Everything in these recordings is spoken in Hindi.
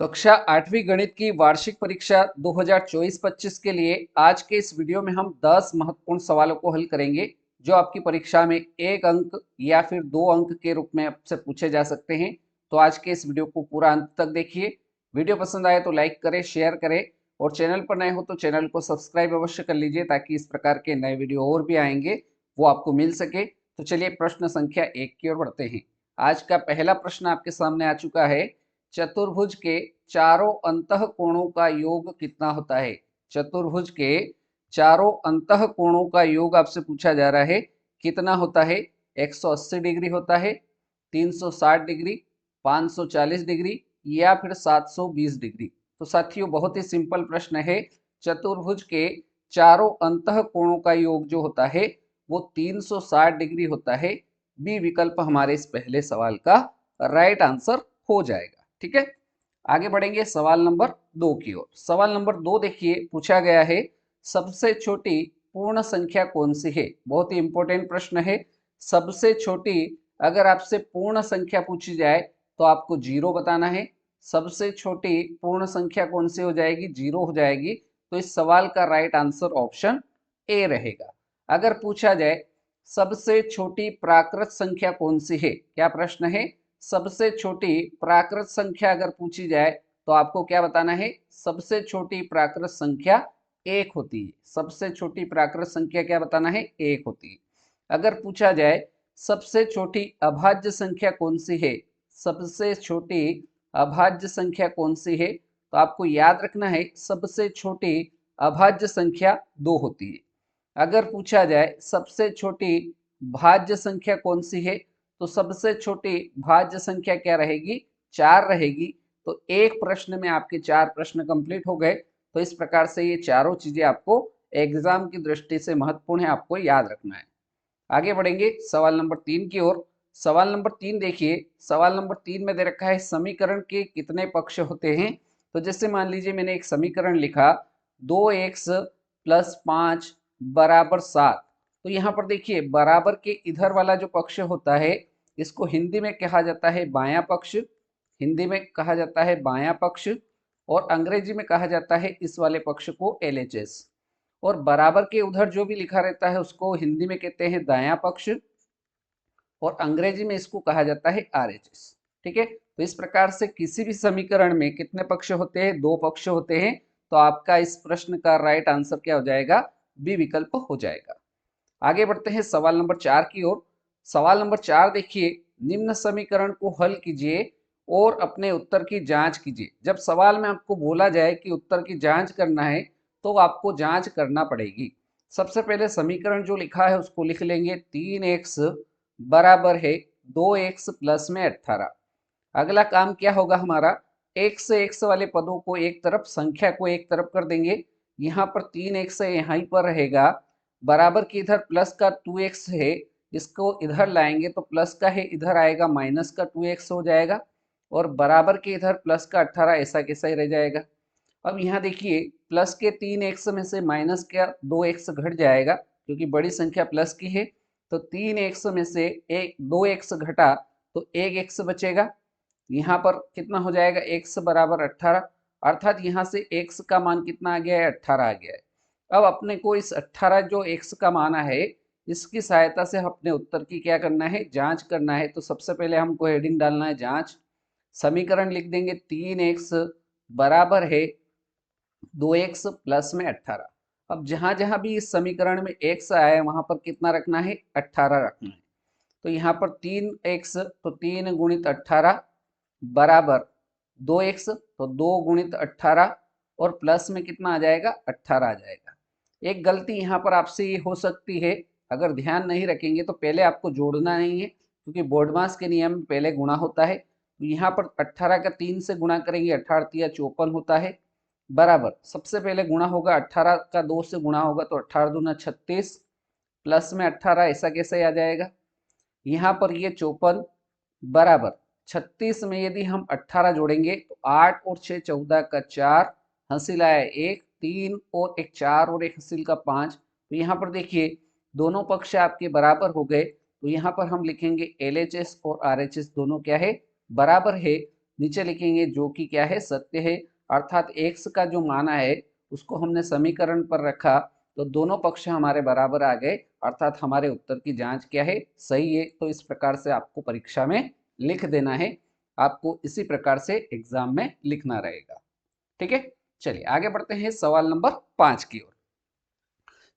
कक्षा 8वीं गणित की वार्षिक परीक्षा 2024-25 के लिए आज के इस वीडियो में हम 10 महत्वपूर्ण सवालों को हल करेंगे जो आपकी परीक्षा में 1 अंक या फिर 2 अंक के रूप में आपसे पूछे जा सकते हैं। तो आज के इस वीडियो को पूरा अंत तक देखिए। वीडियो पसंद आए तो लाइक करें, शेयर करें और चैनल पर नए हो तो चैनल को सब्सक्राइब अवश्य कर लीजिए ताकि इस प्रकार के नए वीडियो और भी आएंगे वो आपको मिल सके। तो चलिए प्रश्न संख्या 1 की ओर बढ़ते हैं। आज का पहला प्रश्न आपके सामने आ चुका है। चतुर्भुज के चारों अंतः कोणों का योग कितना होता है? चतुर्भुज के चारों अंतः कोणों का योग आपसे पूछा जा रहा है, कितना होता है? 180 डिग्री होता है, 360 डिग्री, 540 डिग्री या फिर 720 डिग्री। तो साथियों बहुत ही सिंपल प्रश्न है। चतुर्भुज के चारों अंतः कोणों का योग जो होता है वो 360 डिग्री होता है। बी विकल्प हमारे इस पहले सवाल का राइट आंसर हो जाएगा। ठीक है, आगे बढ़ेंगे सवाल नंबर 2 की ओर। सवाल नंबर 2 देखिए, पूछा गया है सबसे छोटी पूर्ण संख्या कौन सी है? बहुत ही इंपॉर्टेंट प्रश्न है। सबसे छोटी अगर आपसे पूर्ण संख्या पूछी जाए तो आपको जीरो बताना है। सबसे छोटी पूर्ण संख्या कौन सी हो जाएगी? जीरो हो जाएगी। तो इस सवाल का राइट आंसर ऑप्शन ए रहेगा। अगर पूछा जाए सबसे छोटी प्राकृत संख्या कौन सी है, क्या प्रश्न है? सबसे छोटी प्राकृत संख्या अगर पूछी जाए तो आपको क्या बताना है? सबसे छोटी प्राकृत संख्या 1 होती है। सबसे छोटी प्राकृत संख्या क्या बताना है? 1 होती है। अगर पूछा जाए सबसे छोटी अभाज्य संख्या कौन सी है? सबसे छोटी अभाज्य संख्या कौन सी है? तो आपको याद रखना है सबसे छोटी अभाज्य संख्या 2 होती है। अगर पूछा जाए सबसे छोटी भाज्य संख्या कौन सी है, तो सबसे छोटी भाज्य संख्या क्या रहेगी? 4 रहेगी। तो एक प्रश्न में आपके 4 प्रश्न कंप्लीट हो गए। तो इस प्रकार से ये चारों चीजें आपको एग्जाम की दृष्टि से महत्वपूर्ण है, आपको याद रखना है। आगे बढ़ेंगे सवाल नंबर 3 की ओर। सवाल नंबर 3 देखिए, सवाल नंबर 3 में दे रखा है समीकरण के कितने पक्ष होते हैं? तो जैसे मान लीजिए मैंने एक समीकरण लिखा 2x + 5 = 7। तो यहाँ पर देखिए बराबर के इधर वाला जो पक्ष होता है इसको हिंदी में कहा जाता है बायां पक्ष। हिंदी में कहा जाता है बायां पक्ष और अंग्रेजी में कहा जाता है इस वाले पक्ष को LHS। और बराबर के उधर जो भी लिखा रहता है उसको हिंदी में कहते हैं दायां पक्ष और अंग्रेजी में इसको कहा जाता है RHS। ठीक है, तो इस प्रकार से किसी भी समीकरण में कितने पक्ष होते हैं? 2 पक्ष होते हैं। तो आपका इस प्रश्न का राइट आंसर क्या हो जाएगा? बी विकल्प हो जाएगा। आगे बढ़ते हैं सवाल नंबर 4 की ओर। सवाल नंबर 4 देखिए, निम्न समीकरण को हल कीजिए और अपने उत्तर की जांच कीजिए। जब सवाल में आपको बोला जाए कि उत्तर की जांच करना है तो आपको जांच करना पड़ेगी। सबसे पहले समीकरण जो लिखा है उसको लिख लेंगे 3x बराबर है 2x प्लस में 18। अगला काम क्या होगा हमारा? x से x वाले पदों को एक तरफ, संख्या को एक तरफ कर देंगे। यहाँ पर 3x है, यहाँ पर रहेगा। बराबर की इधर प्लस का 2x है, इसको इधर लाएंगे तो प्लस का है इधर आएगा, माइनस का 2x हो जाएगा और बराबर के इधर प्लस का 18 ऐसा कैसा ही रह जाएगा। अब यहाँ देखिए प्लस के 3x में से माइनस का 2x घट जाएगा क्योंकि बड़ी संख्या प्लस की है। तो 3x में से 2x घटा तो 1x बचेगा। यहाँ पर कितना हो जाएगा? x बराबर 18, अर्थात यहाँ से x का मान कितना आ गया है? 18 आ गया है। अब अपने को इस 18 जो x का मान है इसकी सहायता से अपने उत्तर की क्या करना है? जांच करना है। तो सबसे पहले हमको हेडिंग डालना है जांच। समीकरण लिख देंगे 3x बराबर है 2x प्लस में 18। अब जहां जहां भी इस समीकरण में x आया है वहां पर कितना रखना है? 18 रखना है। तो यहाँ पर 3x तो 3 गुणित 18 बराबर 2x तो 2 गुणित 18 और प्लस में कितना आ जाएगा? 18 आ जाएगा। एक गलती यहाँ पर आपसे ये हो सकती है, अगर ध्यान नहीं रखेंगे तो पहले आपको जोड़ना नहीं है क्योंकि बोर्ड मास के नियम में पहले गुणा होता है। तो यहाँ पर 18 का 3 से गुणा करेंगे, 18 तिया 54 होता है। बराबर सबसे पहले गुणा होगा, 18 का 2 से गुणा होगा तो 18 दूना 36 प्लस में 18 ऐसा कैसे आ जाएगा? यहाँ पर ये 54 बराबर 36 में यदि हम 18 जोड़ेंगे तो 8 और 6 14 का 4, हासिल आया 1, 3 और 1 4 और 1 हासिल का 5। तो यहाँ पर देखिए दोनों पक्ष आपके बराबर हो गए। तो यहाँ पर हम लिखेंगे LHS और RHS दोनों क्या है? बराबर है। नीचे लिखेंगे जो कि क्या है, सत्य है, अर्थात x का जो मान है उसको हमने समीकरण पर रखा तो दोनों पक्ष हमारे बराबर आ गए, अर्थात हमारे उत्तर की जांच क्या है, सही है। तो इस प्रकार से आपको परीक्षा में लिख देना है, आपको इसी प्रकार से एग्जाम में लिखना रहेगा। ठीक है, चलिए आगे बढ़ते हैं सवाल नंबर 5 की ओर।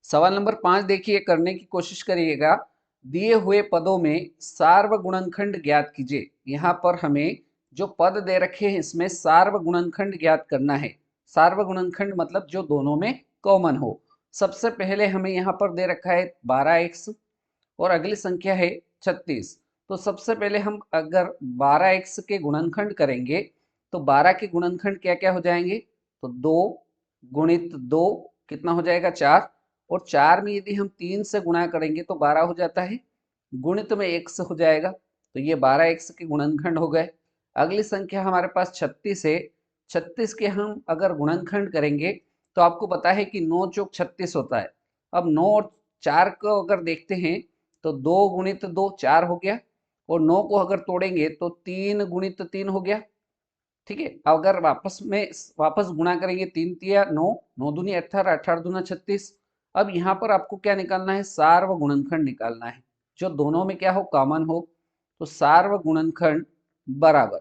सवाल नंबर 5 देखिए, करने की कोशिश करिएगा। दिए हुए पदों में सार्वगुणनखंड ज्ञात कीजिए। यहाँ पर हमें जो पद दे रखे हैं इसमें सार्वगुणनखंड ज्ञात करना है। सार्वगुणनखंड मतलब जो दोनों में कॉमन हो। सबसे पहले हमें यहाँ पर दे रखा है 12x और अगली संख्या है 36। तो सबसे पहले हम अगर 12x के गुणनखंड करेंगे तो 12 के गुणनखंड क्या क्या हो जाएंगे, तो 2 गुणित 2 कितना हो जाएगा, 4। और 4 में यदि हम 3 से गुणा करेंगे तो 12 हो जाता है, गुणित में x हो जाएगा, तो ये 12x के गुणनखंड हो गए। अगली संख्या हमारे पास 36 है। 36 के हम अगर गुणनखंड करेंगे तो आपको पता है कि 9 चौक 36 होता है। अब 9 और 4 को अगर देखते हैं तो 2 गुणित 2 4 हो गया, और 9 को अगर तोड़ेंगे तो 3 गुणित 3 हो गया। ठीक है, अगर वापस गुणा करेंगे, 3 तिया 9, 9 दूनी 18, 18 दूना 36। अब यहाँ पर आपको क्या निकालना है, सार्वगुणनखंड निकालना है, जो दोनों में क्या हो, कॉमन हो। तो सार्वगुणनखंड बराबर,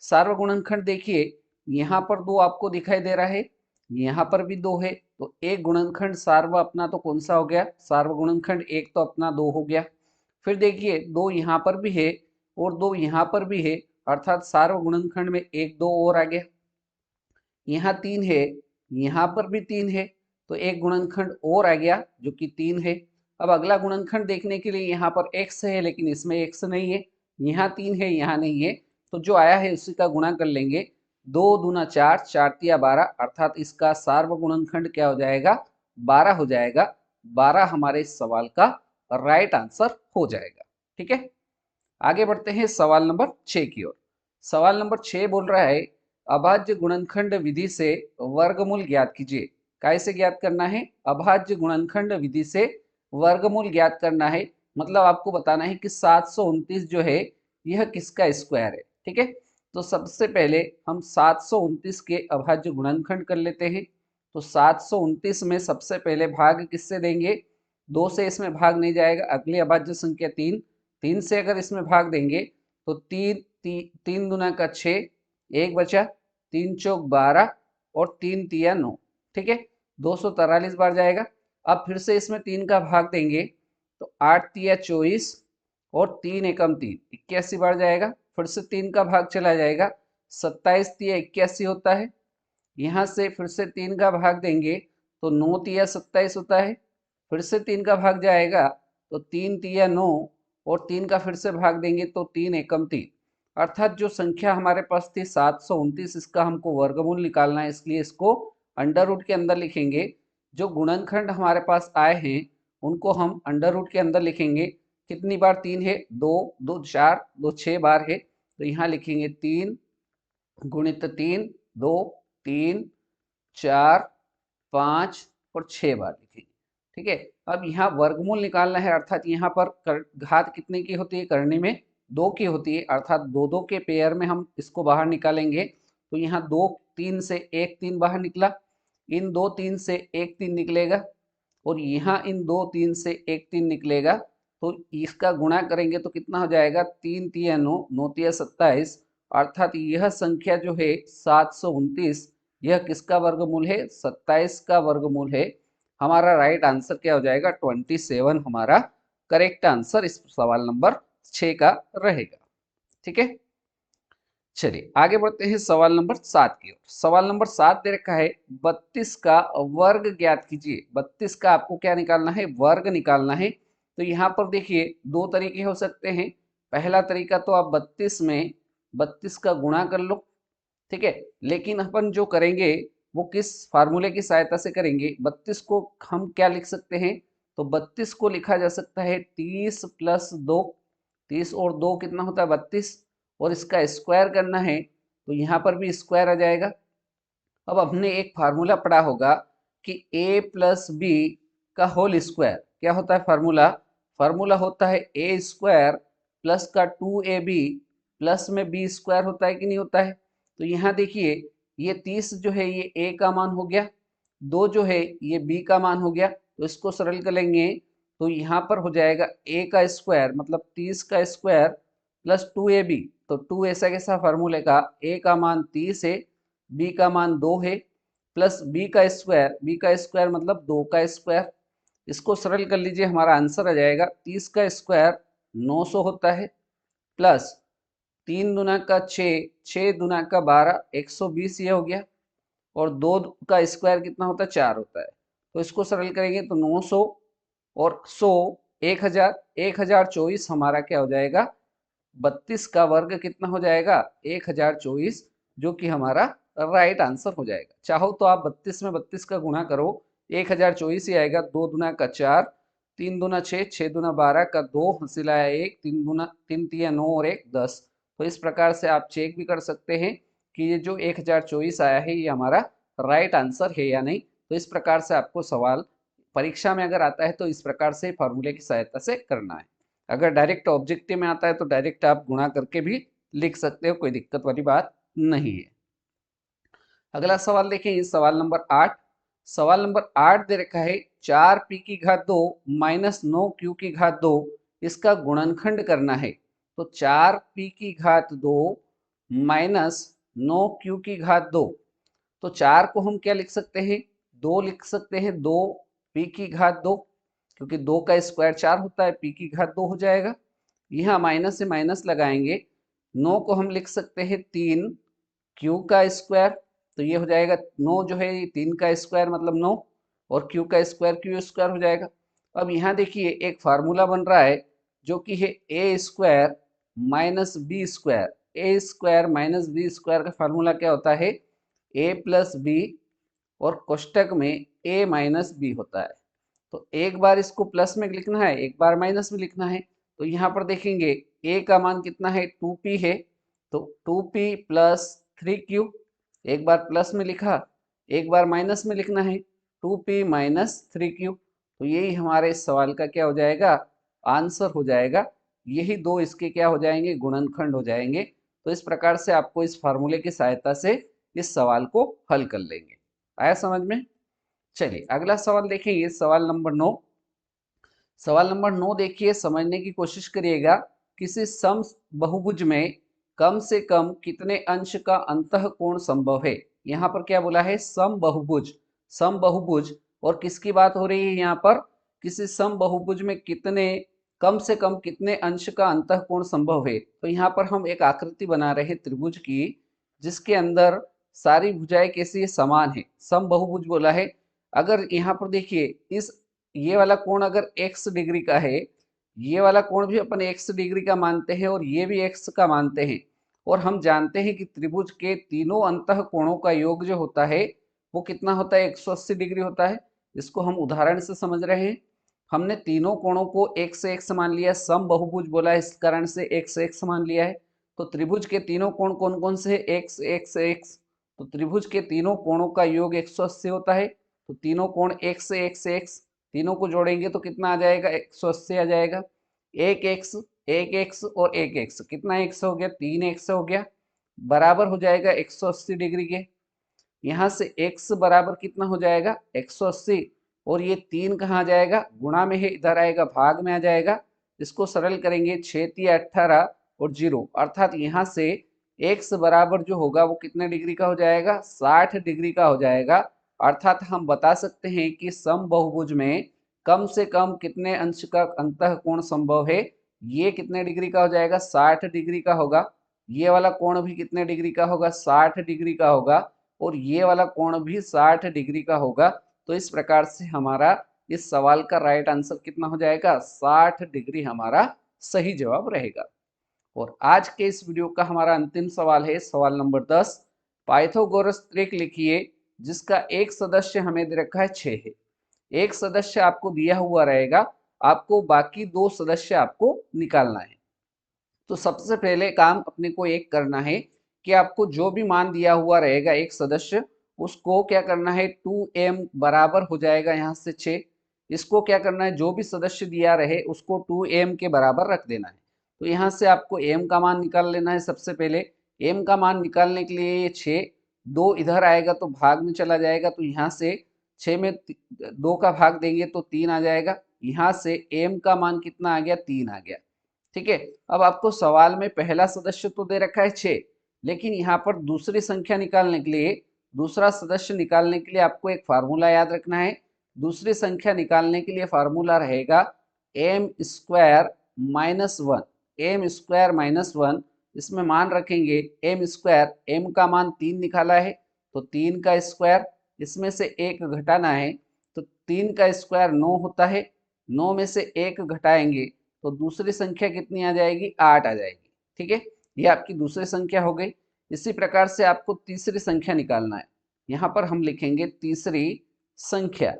सार्वगुणनखंड देखिए यहाँ पर 2 आपको दिखाई दे रहा है, यहाँ पर भी 2 है, तो एक गुणनखंड सार्व अपना तो कौन सा हो गया, सार्वगुणनखंड एक तो अपना 2 हो गया। फिर देखिए 2 यहाँ पर भी है और 2 यहाँ पर भी है, अर्थात सार्वगुणनखंड में एक 2 और आ गया। यहाँ 3 है, यहाँ पर भी 3 है, तो एक गुणनखंड और आ गया जो कि 3 है। अब अगला गुणनखंड देखने के लिए यहाँ पर x है लेकिन इसमें x नहीं है, यहाँ 3 है, यहाँ नहीं है, तो जो आया है उसी का गुणा कर लेंगे। 2 दूना 4, 4 तिया 12, अर्थात इसका सार्वगुणनखंड क्या हो जाएगा, 12 हो जाएगा। 12 हमारे इस सवाल का राइट आंसर हो जाएगा। ठीक है, आगे बढ़ते हैं सवाल नंबर 6 की ओर। सवाल नंबर 6 बोल रहा है, अभाज्य गुणनखंड विधि से वर्गमूल ज्ञात कीजिए। कैसे ज्ञात करना है, अभाज्य गुणनखंड विधि से वर्गमूल ज्ञात करना है, मतलब आपको बताना है कि 729 जो है यह किसका स्क्वायर है। ठीक है, तो सबसे पहले हम 729 के अभाज्य गुणनखंड कर लेते हैं। तो 729 में सबसे पहले भाग किससे देंगे, 2 से इसमें भाग नहीं जाएगा, अगली अभाज्य संख्या 3, 3 से अगर इसमें भाग देंगे तो 3 दूना का 6, एक बचा, 3 चौक 12 और 3 तिया 9। ठीक है, 243 बार जाएगा। अब फिर से इसमें 3 का भाग देंगे तो 8 तिया 24 और 3 एकम 3, 81 बार जाएगा। फिर से 3 का भाग चला जाएगा, 27 तिया 81 होता है। यहाँ से फिर से 3 का भाग देंगे तो 9 तिया 27 होता है। फिर से 3 का भाग जाएगा तो 3 तिया 9 और 3 का फिर से भाग देंगे तो 3 एकम 3, अर्थात जो संख्या हमारे पास थी 729, इसका हमको वर्गमूल निकालना है, इसलिए इसको अंडर रूट के अंदर लिखेंगे। जो गुणनखंड हमारे पास आए हैं उनको हम अंडर रूट के अंदर लिखेंगे। कितनी बार 3 है, 2 2 4, 2 6 बार है, तो यहाँ लिखेंगे 3 गुणित 3, 2 3 4 5 और 6 बार लिखेंगे। ठीक है, अब यहाँ वर्गमूल निकालना है, अर्थात यहाँ पर घात कितने की होती है, करने में 2 की होती है, अर्थात 2 2 के पेयर में हम इसको बाहर निकालेंगे। तो यहाँ 2 3 से 1 3 बाहर निकला, इन 2 3 से 1 3 निकलेगा, और यहाँ इन 2 3 से 1 3 निकलेगा। तो इसका गुणा करेंगे तो कितना हो जाएगा, 3 तिया 9, 9 तिया 27, अर्थात यह संख्या जो है 729 यह किसका वर्गमूल है, 27 का वर्गमूल है। हमारा राइट आंसर क्या हो जाएगा, 27 हमारा करेक्ट आंसर इस सवाल नंबर 6 का रहेगा। ठीक है, चलिए आगे बढ़ते हैं सवाल नंबर 7 की ओर। सवाल नंबर 7 दे रखा है, 32 का वर्ग ज्ञात कीजिए। 32 का आपको क्या निकालना है, वर्ग निकालना है। तो यहाँ पर देखिए 2 तरीके हो सकते हैं। पहला तरीका तो आप 32 में 32 का गुणा कर लो। ठीक है, लेकिन अपन जो करेंगे वो किस फार्मूले की सहायता से करेंगे, 32 को हम क्या लिख सकते हैं, तो 32 को लिखा जा सकता है 30 प्लस 2, 30 और 2 कितना होता है 32, और इसका स्क्वायर करना है तो यहाँ पर भी स्क्वायर आ जाएगा। अब हमने एक फार्मूला पढ़ा होगा कि a प्लस बी का होल स्क्वायर क्या होता है, फार्मूला फार्मूला होता है a स्क्वायर प्लस का 2ab प्लस में बी स्क्वायर होता है कि नहीं होता है। तो यहाँ देखिए ये 30 जो है ये ए का मान हो गया, 2 जो है ये बी का मान हो गया। तो इसको सरल कर लेंगे तो यहाँ पर हो जाएगा ए का स्क्वायर मतलब 30 का स्क्वायर प्लस 2ab। तो 2 ऐसा कैसा फार्मूले का, ए का मान 30 है, बी का मान 2 है, प्लस बी का स्क्वायर मतलब 2 का स्क्वायर। इसको सरल कर लीजिए, हमारा आंसर आ जाएगा 30 का स्क्वायर 900 होता है, प्लस 3 दूना का 6, 6 दूना का 12, 120 ये हो गया, और 2 का स्क्वायर कितना होता है 4 होता है। तो इसको सरल करेंगे तो 900 और 100 1000, 1024 हमारा क्या हो जाएगा, 32 का वर्ग कितना हो जाएगा 1024, जो कि हमारा राइट आंसर हो जाएगा। चाहो तो आप 32 में 32 का गुणा करो, 1024 ही आएगा। 2 दूना का 4, 3 दूना 6, 6 दूना 12 का 2 हंसिलाया 1, 3 दूना 3 तिया 9 और 1 10। तो इस प्रकार से आप चेक भी कर सकते हैं कि ये जो 1024 आया है ये हमारा राइट आंसर है या नहीं। तो इस प्रकार से आपको सवाल परीक्षा में अगर आता है तो इस प्रकार से फार्मूले की सहायता से करना है। अगर डायरेक्ट ऑब्जेक्टिव में आता है तो डायरेक्ट आप गुणा करके भी लिख सकते हो, कोई दिक्कत वाली बात नहीं है। अगला सवाल देखें, इस सवाल नंबर 8। सवाल नंबर 8 दे रखा है 4p की घात 2 माइनस 9q की घात 2 इसका गुणनखंड करना है। तो 4p की घात 2 माइनस 9q की घात 2, तो 4 को हम क्या लिख सकते हैं, 2 लिख सकते हैं, 2p की घात 2, क्योंकि 2 का स्क्वायर 4 होता है, p की घात 2 हो जाएगा। यहाँ माइनस से माइनस लगाएंगे, 9 को हम लिख सकते हैं 3 q का स्क्वायर, तो ये हो जाएगा 9 जो है ये 3 का स्क्वायर मतलब 9, और q का स्क्वायर q स्क्वायर हो जाएगा। अब यहाँ देखिए एक फार्मूला बन रहा है जो कि है ए स्क्वायर माइनस बी स्क्वायर। ए स्क्वायर माइनस बी स्क्वायर का फार्मूला क्या होता है, ए प्लस बी और कोष्टक में ए माइनस बी होता है। तो एक बार इसको प्लस में लिखना है, एक बार माइनस में लिखना है। तो यहाँ पर देखेंगे a का मान कितना है 2p है, तो 2p प्लस 3q, एक बार प्लस में लिखा, एक बार माइनस में लिखना है 2p माइनस 3q। तो यही हमारे इस सवाल का क्या हो जाएगा, आंसर हो जाएगा। यही दो इसके क्या हो जाएंगे, गुणनखंड हो जाएंगे। तो इस प्रकार से आपको इस फार्मूले की सहायता से इस सवाल को हल कर लेंगे। आया समझ में। चलिए अगला सवाल देखें, ये सवाल नंबर 9। सवाल नंबर 9 देखिए, समझने की कोशिश करिएगा। किसी सम बहुभुज में कम से कम कितने अंश का अंतःकोण संभव है। यहाँ पर क्या बोला है, सम बहुभुज। सम बहुभुज और किसकी बात हो रही है यहाँ पर, किसी सम बहुभुज में कितने कम से कम कितने अंश का अंतःकोण संभव है। तो यहाँ पर हम एक आकृति बना रहे हैं त्रिभुज की, जिसके अंदर सारी भुजाएं कैसी है, समान है। सम बहुभुज बोला है। अगर यहाँ पर देखिए इस ये वाला कोण अगर x डिग्री का है, ये वाला कोण भी अपन x डिग्री का मानते हैं और ये भी x का मानते हैं, और हम जानते हैं कि त्रिभुज के तीनों अंतः कोणों का योग जो होता है वो कितना होता है, 180 डिग्री होता है। इसको हम उदाहरण से समझ रहे हैं। हमने तीनों कोणों को x मान लिया, सम बहुभुज बोला है, इस कारण से x मान लिया है। तो त्रिभुज के तीनों कोण कौन कौन से है, x। तो त्रिभुज के तीनों कोणों का योग 180 होता है। तो तीनों कोण x, तीनों को जोड़ेंगे तो कितना आ जाएगा, 180 आ जाएगा। एक एक्स और एक एक्स, कितना एक्स हो गया, 3x हो गया, बराबर हो जाएगा 180 डिग्री के। यहाँ से x बराबर कितना हो जाएगा 180, और ये 3 कहाँ जाएगा, गुणा में है, इधर आएगा भाग में आ जाएगा। इसको सरल करेंगे 6 तिया 18 और 0, अर्थात यहाँ से x बराबर जो होगा वो कितने डिग्री का हो जाएगा, 60 डिग्री का हो जाएगा। अर्थात हम बता सकते हैं कि सम बहुभुज में कम से कम कितने अंश का अंतःकोण संभव है। ये कितने डिग्री का हो जाएगा, 60 डिग्री का होगा। ये वाला कोण भी कितने डिग्री का होगा, 60 डिग्री का होगा, और ये वाला कोण भी 60 डिग्री का होगा। तो इस प्रकार से हमारा इस सवाल का राइट आंसर कितना हो जाएगा, 60 डिग्री हमारा सही जवाब रहेगा। और आज के इस वीडियो का हमारा अंतिम सवाल है सवाल नंबर 10। पाइथागोरस त्रिक लिखिए जिसका एक सदस्य हमें दे रखा है 6 है। एक सदस्य आपको दिया हुआ रहेगा, आपको बाकी 2 सदस्य आपको निकालना है। तो सबसे पहले काम अपने को एक करना है कि आपको जो भी मान दिया हुआ रहेगा एक सदस्य, उसको क्या करना है, 2m बराबर हो जाएगा यहाँ से 6। इसको क्या करना है, जो भी सदस्य दिया रहे उसको 2m के बराबर रख देना है। तो यहाँ से आपको m का मान निकाल लेना है। सबसे पहले m का मान निकालने के लिए ये 6, 2 इधर आएगा तो भाग में चला जाएगा, तो यहाँ से 6 में 2 का भाग देंगे तो 3 आ जाएगा। यहाँ से m का मान कितना आ गया, 3 आ गया। ठीक है, अब आपको सवाल में पहला सदस्य तो दे रखा है 6, लेकिन यहाँ पर दूसरी संख्या निकालने के लिए, दूसरा सदस्य निकालने के लिए आपको एक फार्मूला याद रखना है। दूसरी संख्या निकालने के लिए फार्मूला रहेगा M square minus one. M square minus one, इसमें मान रखेंगे एम स्क्वायर, एम का मान 3 निकाला है तो 3 का स्क्वायर, इसमें से 1 घटाना है तो 3 का स्क्वायर 9 होता है, 9 में से 1 घटाएंगे तो दूसरी संख्या कितनी आ जाएगी, 8 आ जाएगी। ठीक है, ये आपकी दूसरी संख्या हो गई। इसी प्रकार से आपको तीसरी संख्या निकालना है। यहाँ पर हम लिखेंगे तीसरी संख्या।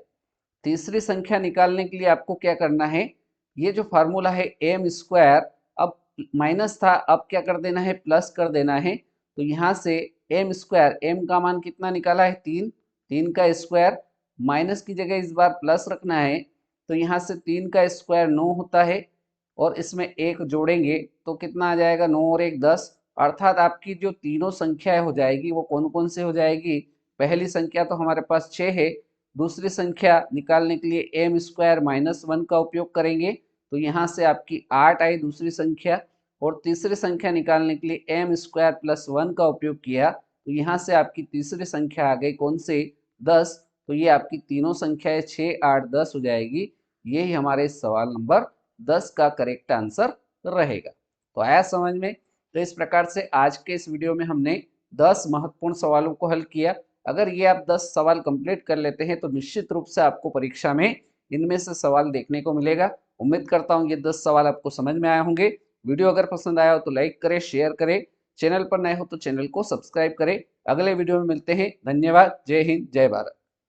तीसरी संख्या निकालने के लिए आपको क्या करना है, ये जो फार्मूला है एम स्क्वायर, अब माइनस था, अब क्या कर देना है, प्लस कर देना है। तो यहाँ से एम स्क्वायर, एम का मान कितना निकाला है, 3, 3 का स्क्वायर, माइनस की जगह इस बार प्लस रखना है, तो यहाँ से 3 का स्क्वायर 9 होता है, और इसमें 1 जोड़ेंगे तो कितना आ जाएगा, 9 और 1 10। अर्थात आपकी जो तीनों संख्याएं हो जाएगी वो कौन कौन से हो जाएगी, पहली संख्या तो हमारे पास 6 है, दूसरी संख्या निकालने के लिए एम स्क्वायर माइनस वन का उपयोग करेंगे तो यहाँ से आपकी 8 आई दूसरी संख्या, और तीसरी संख्या निकालने के लिए एम स्क्वायर प्लस वन का उपयोग किया तो यहाँ से आपकी तीसरी संख्या आ गई कौन से, 10। तो ये आपकी तीनों संख्याएं 6 8 10 हो जाएगी। यही हमारे सवाल नंबर 10 का करेक्ट आंसर रहेगा। तो आया समझ में। तो इस प्रकार से आज के इस वीडियो में हमने 10 महत्वपूर्ण सवालों को हल किया। अगर ये आप 10 सवाल कंप्लीट कर लेते हैं तो निश्चित रूप से आपको परीक्षा में इनमें से सवाल देखने को मिलेगा। उम्मीद करता हूँ ये 10 सवाल आपको समझ में आए होंगे। वीडियो अगर पसंद आया हो तो लाइक करें, शेयर करें, चैनल पर नए हो तो चैनल को सब्सक्राइब करें। अगले वीडियो में मिलते हैं। धन्यवाद। जय हिंद, जय भारत।